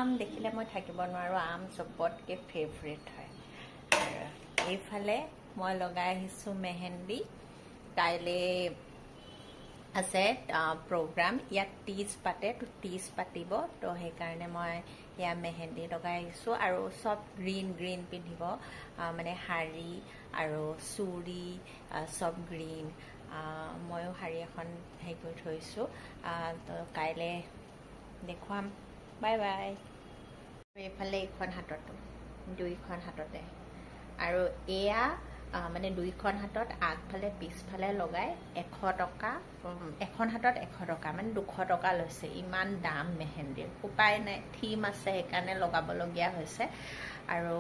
আম দেখিলে মই থাকিব নোৱাৰো আম চবতকে ফেভৰেট হয় এইফালে মই লগাই আহিছো মেহেন্দি কাইলে আছে প্ৰগ্ৰাম ইয়াত টিজ পাতে তো টিজ পাতিব তো সেই কাৰণে মই ইয়া মেহেন্দি লগাই আহিছো আৰু সব গ্ৰীন গ্ৰীন পিন্ধিব মানে শাৰী আৰু চুৰি সব গ্ৰীন ময়ো শাৰী এখন হেৰি কৰি থৈছো তো কাইলে দেখুৱাম বাই বাই এইফালে এইখন হাততো দুইখন হাততে আৰু এয়া মানে দুইখন হাতত আগফালে পিছফালে লগাই 100 টকা এখন হাতত 100 টকা মানে 200 টকা লৈছে ইমান দাম মেহেন্দিৰ উপায় নাই থিম আছে সেইকাৰণে লগাবলগীয়া হৈছে আৰু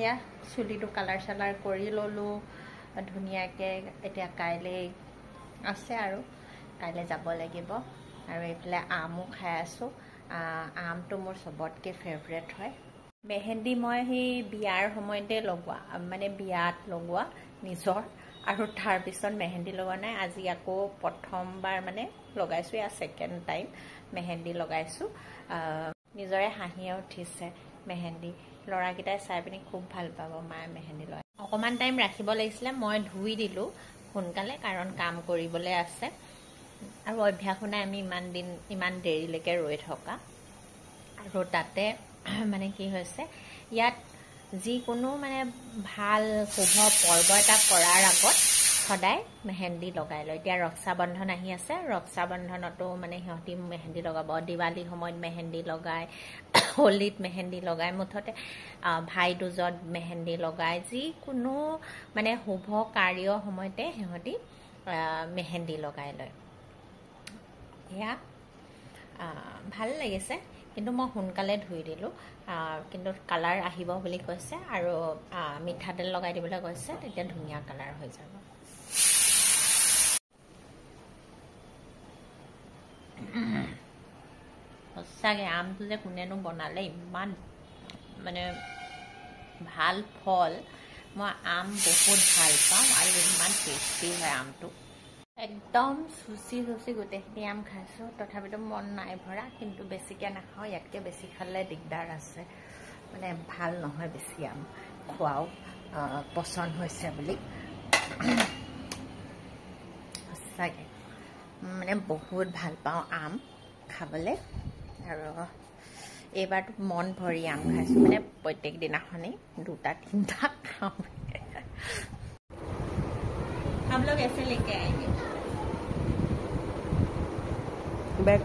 ইয়া চুলিটো কালাৰ চালাৰ কৰি ললো ধুনীয়াকে এতিয়া কাইলে আছে আৰু কাইলে যাব লাগিব আৰু এইফালে আমো খাই আছো আমটো মোৰ সবতকে ফেভৰেট হয় মেহেন্দি মই সেই বিয়াৰ সময়তে লগোৱা মানে বিয়াত লগোৱা নিজৰ আৰু তাৰ পিছত মেহেন্দি লগোৱা নাই আজি আকৌ প্ৰথমবাৰ মানে লগাইছো ইয়া সেকেন্ড টাইম মেহেন্দি লগাইছো নিজৰে হাঁহিয়ে উঠিছে মেহেন্দি লৰাকিটাই চাই পিনি খুব ভাল পাব মায়ে মেহেন্দি লগাই অকমান টাইম ৰাখিব লাগিছিলে মই ধুই দিলো সোনকালে কাৰণ কাম কৰিবলৈ আছে আৰু অভ্যাস নাই আমি ইমান দেৰিলৈকে ৰৈ থকা আৰু তাতে মানে কি হৈছে ইয়াত যিকোনো মানে ভাল শুভ পৰ্ব এটা কৰাৰ আগত সদায় মেহেন্দি লগাই লয় এতিয়া ৰক্ষাবন্ধন আহি আছে ৰক্ষাবন্ধনতো মানে সিহঁতি মেহেন্দি লগাব দিৱালী সময়ত মেহেন্দি লগায় হোলীত মেহেন্দি লগায় মুঠতে ভাই দুজত মেহেন্দি লগায় যিকোনো মানে শুভ কাৰ্য সময়তে সিহঁতি মেহেন্দি লগাই লয় এয়া ভাল লাগিছে কিন্তু মই সোনকালে ধুই দিলো কিন্তু কালাৰ আহিব বুলি কৈছে আৰু মিঠাতেল লগাই দিবলৈ কৈছে তেতিয়া ধুনীয়া কালাৰ হৈ যাব সঁচাকে আমটো যে কোনেনো বনালে ইমান মানে ভাল ফল মই আম বহুত ভাল পাওঁ আৰু ইমান টেষ্টি হয় আমটো একদম চুচি গোটেইখিনি আম খাইছো তথাপিতো মন নাই ভৰা কিন্তু বেছিকে নাখাওঁ ইয়াতকে বেছি খালে দিগদাৰ আছে মানে ভাল নহয় বেছি আম খোৱাও পছন্দ হৈছে বুলি সঁচাকে মানে বহুত ভাল পাওঁ আম খাবলে আৰু এইবাৰতো মন ভৰি আম খাইছো মানে প্ৰত্যেক দিনাখনেই 2-3টা খাওঁ हम लोग ऐसे लेके आएंगे बैग